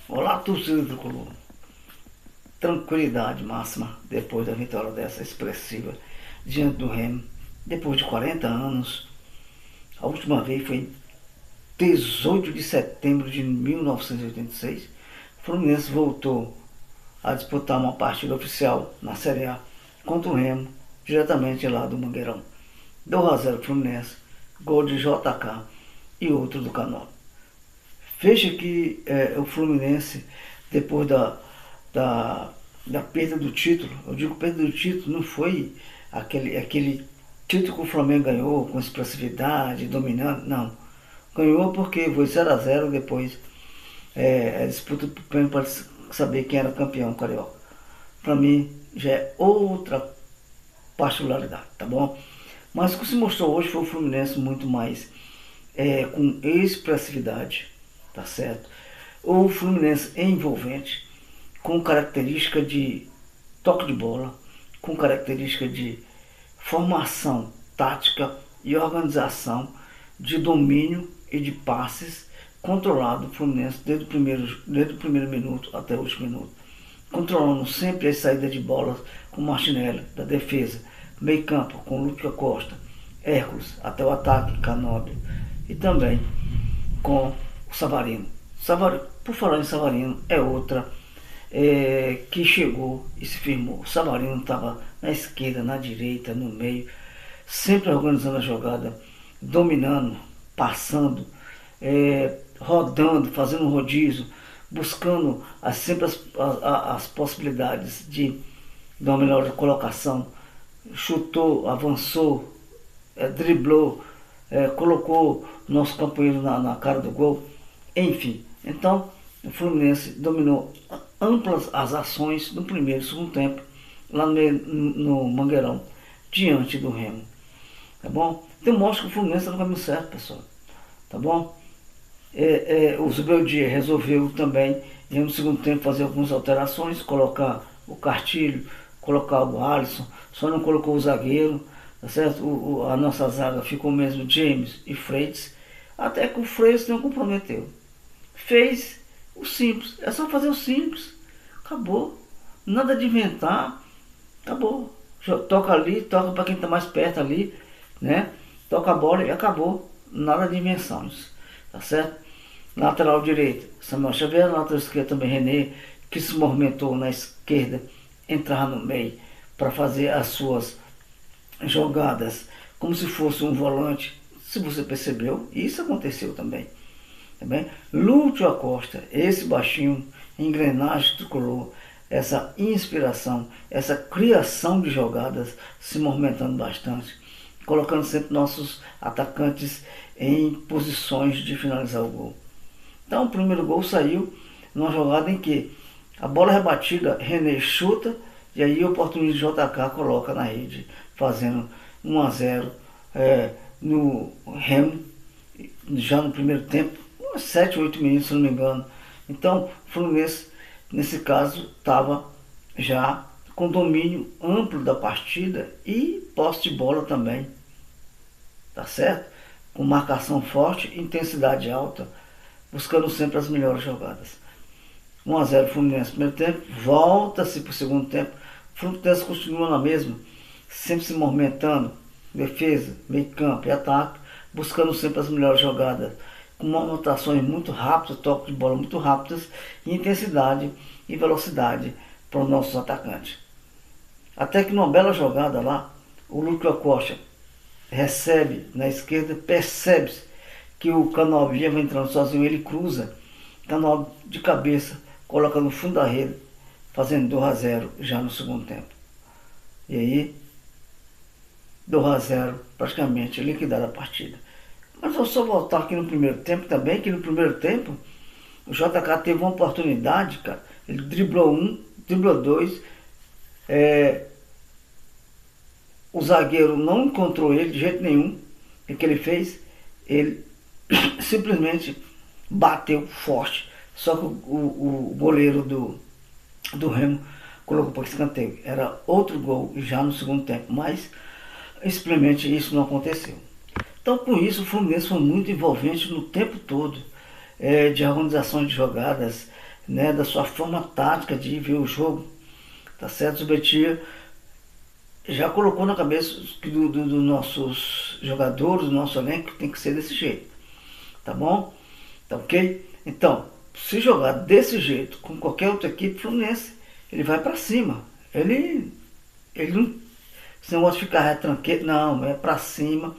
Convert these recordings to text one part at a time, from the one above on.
Olá, torcida tricolor. Tranquilidade máxima depois da vitória dessa expressiva diante do Remo. Depois de 40 anos, a última vez foi em 18 de setembro de 1986. O Fluminense voltou a disputar uma partida oficial na Série A contra o Remo, diretamente lá do Mangueirão. 2-0 Fluminense, gol de JK e outro do Canó. Veja que o Fluminense, depois da perda do título, eu digo perda do título, não foi aquele título que o Flamengo ganhou com expressividade, dominando, não. Ganhou porque foi 0-0, depois a disputa do prêmio para saber quem era campeão carioca. Para mim já é outra particularidade, tá bom? Mas o que se mostrou hoje foi o Fluminense muito mais com expressividade, tá certo? O Fluminense é envolvente, com característica de toque de bola, com característica de formação tática e organização, de domínio e de passes, controlado o Fluminense desde o primeiro minuto até o último minuto, controlando sempre as saídas de bolas com Martinelli, da defesa, meio campo com Lucas Costa, Hércules, até o ataque, Canóbio, e também com o Savarino. Por falar em Savarino, é outra que chegou e se firmou. O Savarino estava na esquerda, na direita, no meio, sempre organizando a jogada, dominando, passando, rodando, fazendo um rodízio, buscando sempre as possibilidades de uma melhor colocação. Chutou, avançou, driblou, colocou nosso companheiro na cara do gol, enfim. Então o Fluminense dominou amplas as ações no primeiro e segundo tempo lá no Mangueirão, diante do Remo, tá bom? Então mostra que o Fluminense está no caminho certo, pessoal, tá bom? O Zubeldia resolveu também no segundo tempo fazer algumas alterações, colocar o Castilho, colocar o Alisson, só não colocou o zagueiro, tá certo? A nossa zaga ficou mesmo James e Freitas, até que o Freitas não comprometeu. Fez o simples, é só fazer o simples, acabou, nada de inventar, acabou. Toca ali, toca para quem está mais perto ali, né? Toca a bola e acabou, nada de invenções, tá certo? Lateral direito, Samuel Xavier, lateral esquerdo também René, que se movimentou na esquerda, entrar no meio para fazer as suas jogadas como se fosse um volante, se você percebeu, isso aconteceu também. Lúcio Acosta, esse baixinho, engrenagem tricolor, essa inspiração, essa criação de jogadas, se movimentando bastante, colocando sempre nossos atacantes em posições de finalizar o gol. Então o primeiro gol saiu numa jogada em que a bola rebatida, René chuta, e aí o oportunista de JK coloca na rede, fazendo 1-0 no Remo, já no primeiro tempo, 7 ou 8 minutos, se não me engano. Então o Fluminense, nesse caso, estava já com domínio amplo da partida e posse de bola também, tá certo? Com marcação forte, intensidade alta, buscando sempre as melhores jogadas. 1-0 Fluminense no primeiro tempo, volta-se para o segundo tempo, o Fluminense continua na mesma, sempre se movimentando, defesa, meio campo e ataque, buscando sempre as melhores jogadas, com anotações muito rápidas, toque de bola muito rápidas, e intensidade e velocidade para os nossos atacantes. Até que numa bela jogada lá, o Lucas Costa recebe na esquerda, percebe-se que o Canóbio já vai entrando sozinho, ele cruza, Canóbio de cabeça, coloca no fundo da rede, fazendo 2-0 já no segundo tempo. E aí, 2-0, praticamente liquidar a partida. Mas eu só voltar aqui no primeiro tempo também, que no primeiro tempo o JK teve uma oportunidade, cara, ele driblou um, driblou dois, o zagueiro não encontrou ele de jeito nenhum. O que ele fez? Ele simplesmente bateu forte, só que o goleiro do Remo colocou para escanteio. Era outro gol já no segundo tempo, mas simplesmente isso não aconteceu. Então, com isso, o Fluminense foi muito envolvente no tempo todo, de organização de jogadas, né, da sua forma tática de ver o jogo, tá certo? O Zubeldia já colocou na cabeça dos nossos jogadores, do nosso elenco, que tem que ser desse jeito, tá bom? Tá ok? Então, se jogar desse jeito com qualquer outra equipe, Fluminense, ele vai para cima. Ele não, esse negócio de ficar retranqueiro, não, é para cima,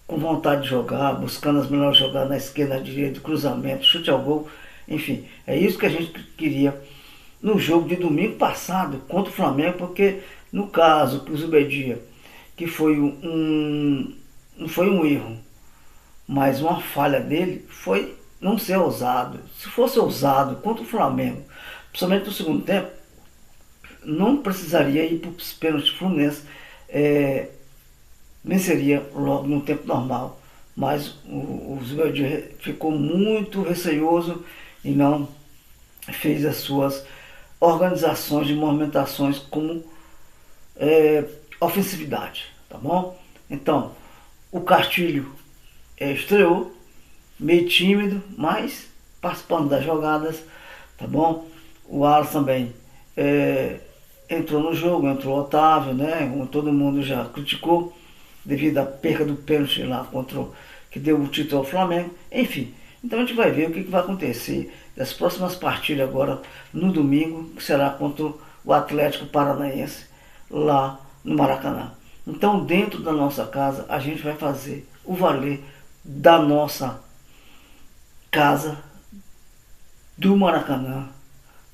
com vontade de jogar, buscando as melhores jogadas na esquerda, na direita, cruzamento, chute ao gol, enfim, é isso que a gente queria no jogo de domingo passado contra o Flamengo, porque no caso que o Zubeldia, que foi não foi um erro, mas uma falha dele, foi não ser ousado. Se fosse ousado contra o Flamengo, principalmente no segundo tempo, não precisaria ir para os pênaltis. Fluminense venceria logo no tempo normal, mas o Zubeldia ficou muito receoso e não fez as suas organizações de movimentações como ofensividade, tá bom? Então, o Castilho estreou, meio tímido, mas participando das jogadas, tá bom? O Alisson também entrou no jogo, entrou o Otávio, né? Como todo mundo já criticou, devido à perca do pênalti lá que deu o título ao Flamengo, enfim. Então a gente vai ver o que vai acontecer das próximas partidas agora no domingo, que será contra o Atlético Paranaense lá no Maracanã. Então, dentro da nossa casa, a gente vai fazer o valer da nossa casa do Maracanã,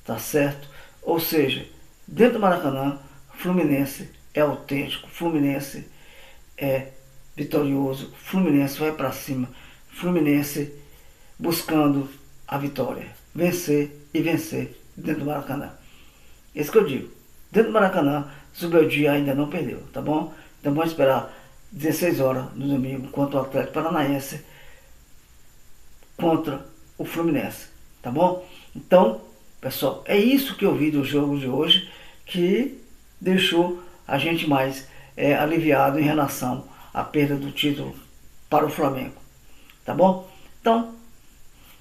tá certo? Ou seja, dentro do Maracanã, Fluminense é autêntico, Fluminense é vitorioso, Fluminense vai para cima, Fluminense buscando a vitória, vencer e vencer dentro do Maracanã. Isso que eu digo, dentro do Maracanã, Zubeldia ainda não perdeu, tá bom? Então vamos esperar 16 horas no domingo contra o Atlético Paranaense, contra o Fluminense, tá bom? Então, pessoal, é isso que eu vi do jogo de hoje, que deixou a gente mais aliviado em relação à perda do título para o Flamengo, tá bom? Então,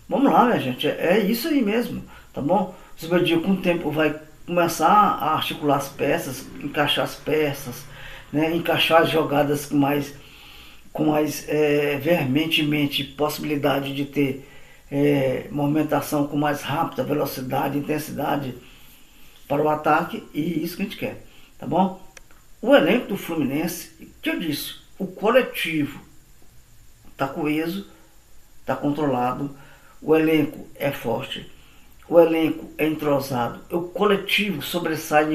vamos lá, minha gente, é isso aí mesmo, tá bom? O Zubeldia com o tempo vai começar a articular as peças, encaixar as peças, né? Encaixar as jogadas com mais veementemente possibilidade de ter movimentação com mais rápida velocidade, intensidade para o ataque, e isso que a gente quer, tá bom? O elenco do Fluminense, que eu disse, o coletivo está coeso, está controlado, o elenco é forte, o elenco é entrosado, o coletivo sobressai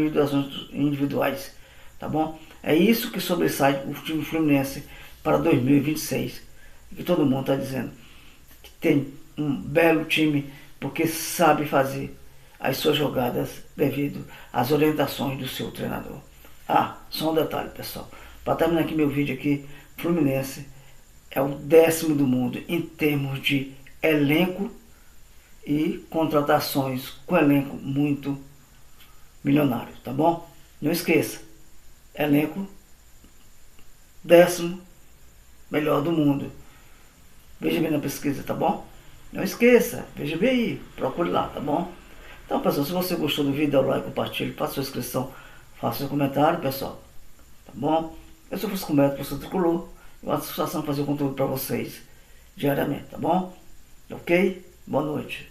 individuais, tá bom? É isso que sobressai o time Fluminense para 2026, que todo mundo está dizendo que tem um belo time, porque sabe fazer as suas jogadas devido às orientações do seu treinador. Ah, só um detalhe, pessoal, para terminar aqui meu vídeo aqui, Fluminense é o 10º do mundo em termos de elenco e contratações com elenco muito milionário, tá bom? Não esqueça, elenco 10º melhor do mundo. Veja bem na pesquisa, tá bom? Não esqueça, veja bem aí, procure lá, tá bom? Então, pessoal, se você gostou do vídeo, dá o like, compartilhe, faça sua inscrição, faça seu comentário, pessoal, tá bom? Eu sou o Fusco Médico, professor Tricolor, é uma satisfação fazer o conteúdo para vocês diariamente, tá bom? Ok? Boa noite.